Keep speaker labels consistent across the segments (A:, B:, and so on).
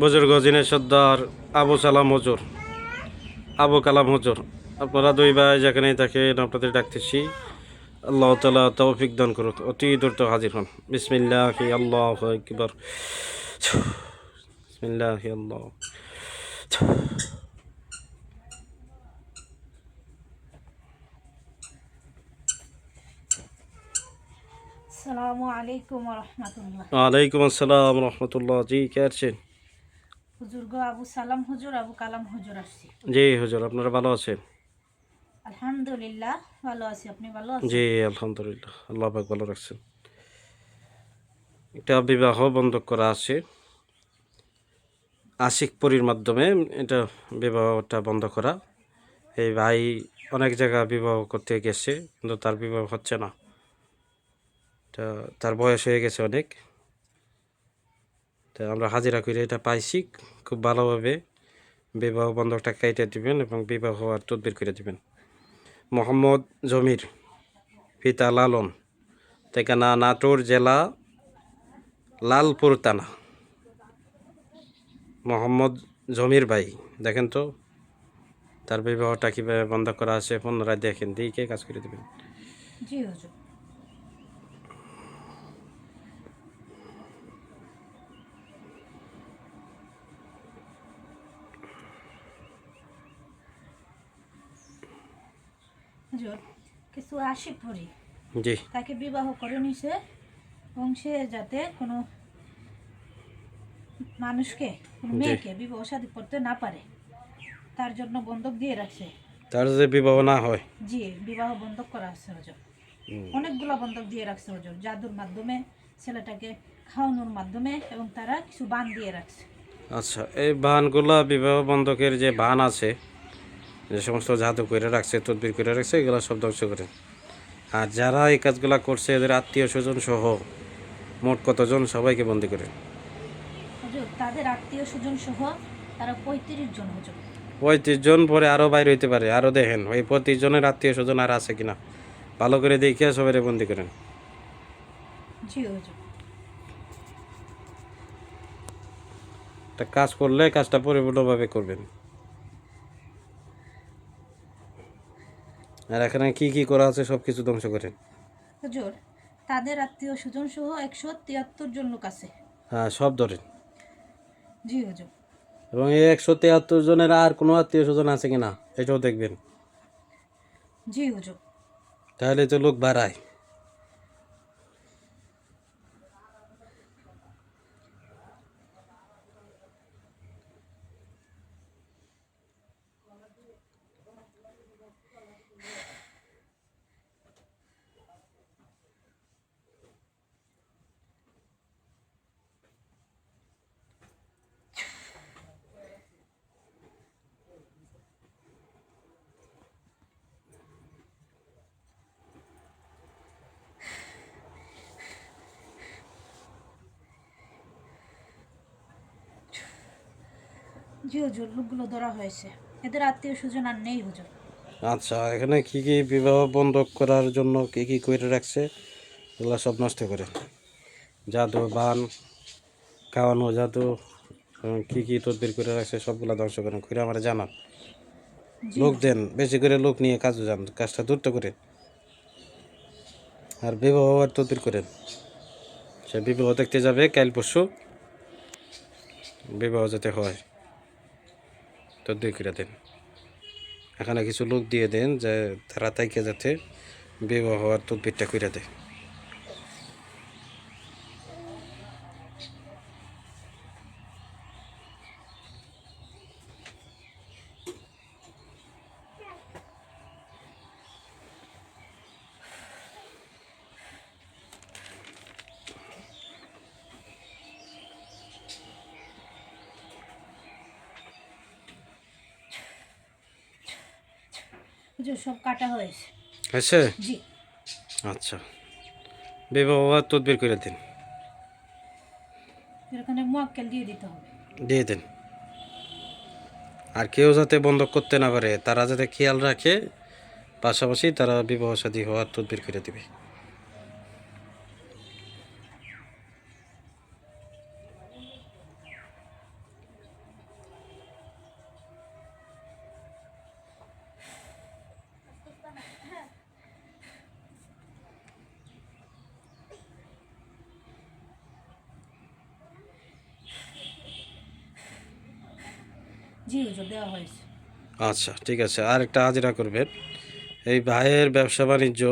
A: বুজুর্গ জিনের সর্দার আবু সালাম হুজুর, আবু কালাম হুজুর, আপনারা দুই ভাই যেখানেই থাকেন আপনাদের ডাকতেছি। আল্লাহ তাআলা তৌফিক দান করুক, অতি দ্রুত হাজির হন। বিসমিল্লাহি আল্লাহু আকবার। বিসমিল্লাহি আল্লাহ।
B: আসসালামু আলাইকুম রহমতুল্লাহ।
A: ওয়ালাইকুম আসসালাম রহমতুল্লাহ। জি, কে আছেন?
B: হুজুর আবু সালাম হুজুর, আবু কালাম হুজুর আসছি।
A: জি হুজুর, আপনারা ভালো আছেন?
B: আলহামদুলিল্লাহ ভালো আছি, আপনি ভালো
A: জি
B: আছেন?
A: আলহামদুলিল্লাহ, আল্লাহ পাক ভালো রাখছেন। একটা বিবাহ বন্ধক করা আছে আশিক পরীর মাধ্যমে। এটা বিবাহটা বন্ধ করা। এই ভাই অনেক জায়গা বিবাহ করতে গেছে, কিন্তু তার বিবাহ হচ্ছে না। তা তার বয়স হয়ে গেছে অনেক। তা আমরা হাজিরা করে এটা পাইছি। খুব ভালোভাবে বিবাহ বন্ধকটা কেটে দিবেন এবং বিবাহ আর তদবির করে দিবেন। মোহাম্মদ জমির, পিতা লালন, ঠিকানা নাটোর জেলা লালপুর থানা। মোহাম্মদ জমির ভাই, দেখেন তো তার বিবাহটা কীভাবে বন্ধ করা আছে, পুনরায় দেখেন, দিয়ে কাজ করে দেবেন।
B: জি হুজুর। হুজুর, কিছু আশিক পরি
A: জি
B: তাকে বিবাহ করে নিছে এবং সে যাতে কোনো মানুষকে, কোনো
A: জি,
B: মেয়েকে বিবাহ শাদী করতে না পারে তার জন্য বন্ধক দিয়ে রাখছে।
A: তার যে বিবাহ না হয়।
B: জি, বিবাহ বন্ধক করা আছে হুজুর। অনেকগুলো বন্ধক দিয়ে রাখছে হুজুর, জাদুর মাধ্যমে, ছেলেটাকে খাওয়ানোর মাধ্যমে, এবং তারা কিছু বান দিয়ে রাখছে।
A: আচ্ছা, এই বাহানগুলা বিবাহ বন্ধকের যে বাহান আছে, যে সমস্ত জাদু করে রাখছে, তদবির করে রাখছে, এগুলো সব ধ্বংস করেন। আর যারা এই কাজগুলা করছে এদের আত্মীয় স্বজন সহ মোট কতজন, সবাইকে বন্দি করেন।
B: হুজুর, তাদের আত্মীয় স্বজন সহ তারা 35 জন হুজুর।
A: 35 জন, পরে আরও বাইর হইতে পারে। আরও দেখেন ওই 35 জনের আত্মীয় স্বজন আর আছে কিনা, ভালো করে দেখিয়া সবাই বন্দি করেন।
B: জি হুজুর।
A: একটা কাজ করলে কাজটা পরিপূর্ণভাবে করবেন। আর এখানে কি কি করা আছে সব কিছু ধ্বংস করেন।
B: হুজুর, তাদের আত্মীয় স্বজন সহ 173 জন লোক আছে।
A: হ্যাঁ, সব ধরেন।
B: জি হুজুর।
A: এবং এই 173 জনের আর কোনো আত্মীয় স্বজন আছে কিনা এটাও দেখবেন।
B: জি হুজুর।
A: তাহলে তো লোক বাড়ায়।
B: জি হুজুর, লোকগুলো ধরা হয়েছে, এদের আত্মীয় স্বজন আর নেই হুজুর।
A: আচ্ছা, এখানে কি কি বিবাহ বন্ধ করার জন্য কি কি করে রাখছে এগুলো সব নষ্ট করে। জাদু বান, খাওয়ানো জাদু, এবং কি কি তদবির করে রাখছে সবগুলা ধ্বংস করেন, করে আমার জানান।
B: জি
A: লোক
B: হুজুর।
A: দেন, বেশি করে লোক নিয়ে কাজে যান, কাজটা দ্রুত করে। আর বিবাহ আর তদবির করেন। সে বিবাহ দেখতে যাবে কাল পরশু, বিবাহ যাতে হয় তদবির করে দেন। এখানে কিছু লোক দিয়ে দেন যে তারা তাইকে যাতে বিবাহ আর তদবিরটা করে দেয়।
B: হুজুর, সব কাটা হয়েছে।
A: হয়েছে?
B: জি।
A: আচ্ছা, বিবাহ আর তদবির করে দিন।
B: এখানে মোয়াক্কেল দিয়ে দিতে হবে।
A: দিয়ে দেন। আর কেউ যাতে বন্ধক করতে না পারে, তারা যাতে খেয়াল রাখে, পাশাপাশি তারা বিবাহ শাদী হওয়ার তদবির করে দিবে।
B: জি হুজুর, দেওয়া হয়েছে।
A: আচ্ছা ঠিক আছে, আর একটা হাজিরা করবেন। এই ভাইয়ের ব্যবসা বাণিজ্য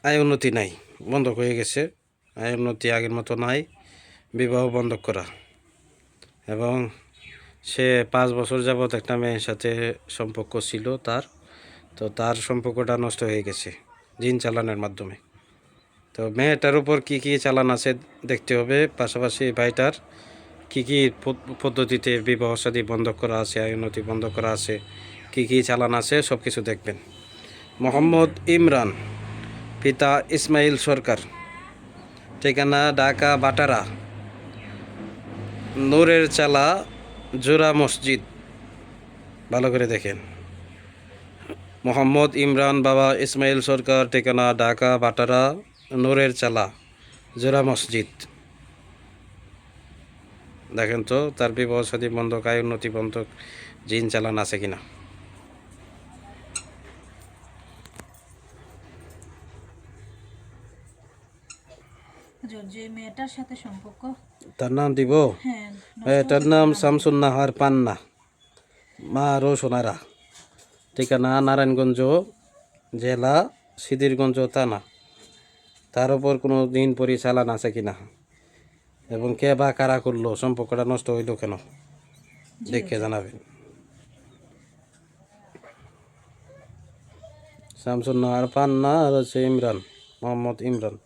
A: আয় উন্নতি নাই, বন্ধ হয়ে গেছে। আয় উন্নতি আগের মতো নাই, বিবাহ বন্ধ করা। এবং সে 5 বছর যাবৎ একটা মেয়ের সাথে সম্পর্ক ছিল তার, তো তার সম্পর্কটা নষ্ট হয়ে গেছে জিন চালানের মাধ্যমে। তো মেয়েটার উপর কি কি চালান আছে দেখতে হবে, পাশাপাশি ভাইটার কি কি পদ্ধতিতে বিবাহ শাদী বন্ধ করা আছে, আয় উন্নতি বন্ধ করা আছে, কি কি চালান আছে সব কিছু দেখবেন। মোহাম্মদ ইমরান, পিতা ইসমাইল সরকার, ঠিকানা ঢাকা বাটারা, নূরের চালা, জোড়া মসজিদ। ভালো করে দেখেন। মোহাম্মদ ইমরান, বাবা ইসমাইল সরকার, ঠিকানা ঢাকা বাটারা, নূরের চালা, জোড়া মসজিদ। দেখেন তো তার বিবাহ সাদী বন্ধক, আয় উন্নতি বন্ধক, জিন চালান আছে কিনা।
B: হুজুর, যে মেয়েটার সাথে সম্পর্ক,
A: তার নাম দিব,
B: হ্যাঁ,
A: এটার নাম শামসুন নাহার পান্না, মা রোশনারা, ঠিকানা নারায়ণগঞ্জ জেলা, সিদ্ধিরগঞ্জ থানা। তার উপর কোনো দিন পরিচালন আছে কিনা, এবং কে বা কারা করলো, সম্পর্কটা নষ্ট হইল কেন, দেখে জানাবেন। শামসুন নাহার পান্না আর হচ্ছে ইমরান, মোহাম্মদ ইমরান,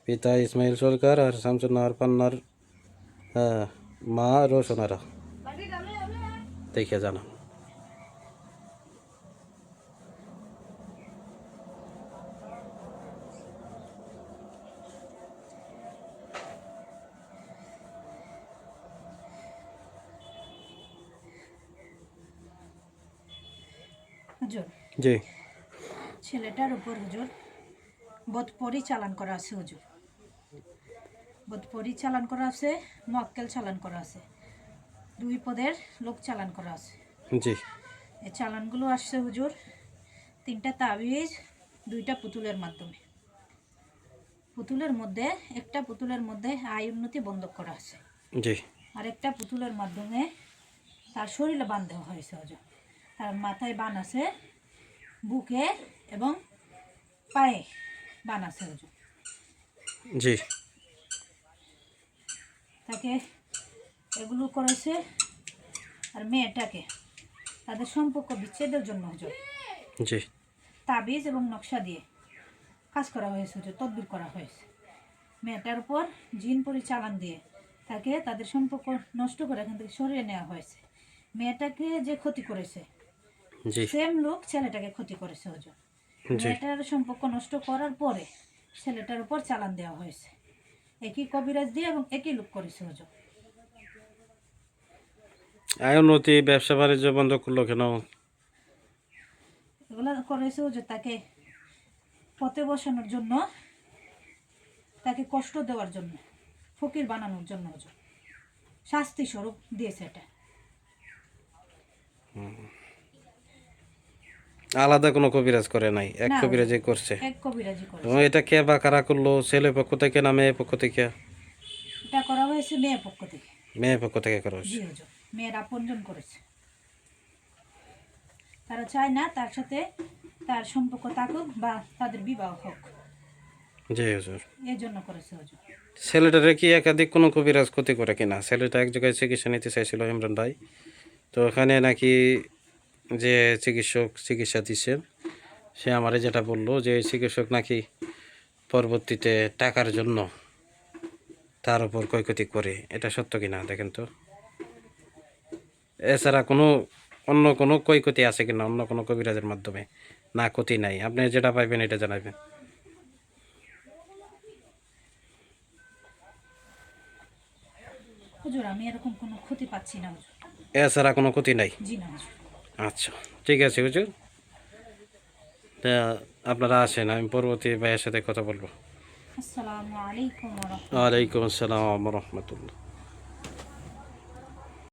A: পিতা ইসমাইল সরকার, আর শামসুন নাহার পান্নার মা রোশনারা, দেখে জানান।
B: হুজুর,
A: জি
B: ছেলেটার উপর হুজুর বদ পরিচালন করা আছে হুজুর, বদ পরিচালন করা আছে, মক্কেল চালান করা আছে, 2 পদের লোক চালান করা আছে।
A: জি
B: এই চালানগুলো আসছে হুজুর 3টা তাবিজ, 2টা পুতুলের মাধ্যমে। একটা পুতুলের মধ্যে আয় উন্নতি বন্ধ করা আছে,
A: জি
B: আর একটা পুতুলের মাধ্যমে তার শরীরে বান দেওয়া হয়েছে হুজুর। তার মাথায় বান আছে, বুকে এবং পায়ে বান আছে হুজুর।
A: জি
B: তাকে এগুলো করেছে, আর মেয়েটাকে তাদের সম্পর্ক বিচ্ছেদের জন্য হুজুর
A: জি
B: তাবিজ এবং নকশা দিয়ে কাজ করা হয়েছে হুজুর, তদবির করা হয়েছে। মেয়েটার উপর জিন পরিচালন দিয়ে তাকে তাদের সম্পর্ক নষ্ট করে এখান থেকে সরিয়ে নেওয়া হয়েছে। মেয়েটাকে যে ক্ষতি করেছে,
A: জি
B: সেম লোক ছেলেটাকে ক্ষতি করেছে হুজুর।
A: জি
B: মেয়েটার সম্পর্ক নষ্ট করার পরে ছেলেটার উপর চালান দেওয়া হয়েছে, একই কবিরাজ দিয়ে এবং একই লোক করেছে হুজুর।
A: আয় উন্নতি ব্যবসা বাণিজ্য বন্ধ করলো কেন?
B: এগুলো করেছে হুজুর তাকে পথে বসানোর জন্য, তাকে কষ্ট দেওয়ার জন্য, ফকির বানানোর জন্য হুজুর, শাস্তি স্বরূপ দিয়েছে এটা।
A: আলাদা কোনো কবিরাজ করে নাই, এক
B: না
A: কবিরাজই
B: হুজুর,
A: করছে।
B: এক কবিরাজি
A: এবং
B: করেছে।
A: এটা কে বা কারা করলো, ছেলে পক্ষ থেকে না মেয়ে পক্ষ থেকে?
B: এটা করা হয়েছে মেয়ের পক্ষ থেকে।
A: মেয়ে পক্ষ থেকে করা
B: জি
A: হচ্ছে।
B: হুজুর, মেয়ের আপনজন করেছে। তারা চায় না তার সাথে তার সম্পর্ক থাকুক বা তাদের বিবাহ হোক,
A: জি হুজুর।
B: এই জন্য করেছে হুজুর।
A: ছেলেটারে কি একাধিক কোনো কবিরাজ ক্ষতি করে কিনা? ছেলেটা এক জায়গায় চিকিৎসা নিতে চাইছিল ইমরান ভাই, তো ওখানে নাকি যে চিকিৎসক চিকিৎসা দিচ্ছেন, সে আমারে যেটা বললো যে এই চিকিৎসক নাকি পরবর্তীতে টাকার জন্য তার উপর ক্ষয়ক্ষতি করে। এটা সত্য কিনা দেখেন তো। এছাড়া অন্য কোনো ক্ষয়ক্ষতি আছে কিনা অন্য কোনো কবিরাজের মাধ্যমে? না, ক্ষতি নাই। আপনি যেটা পাইবেন এটা জানাবেন।
B: হুজুর, আমি এরকম কোনো ক্ষতি পাচ্ছি না হুজুর।
A: এছাড়া কোনো ক্ষতি নাই।
B: জি না হুজুর।
A: আচ্ছা ঠিক আছে হুজুর, তা আপনারা আসেন, আমি পরবর্তী ভাইয়ের সাথে কথা বলবো।
B: আসসালামু আলাইকুম ওয়া রাহমাতুল্লাহ।
A: ওয়ালাইকুম আসসালাম রহমতুল্লাহ।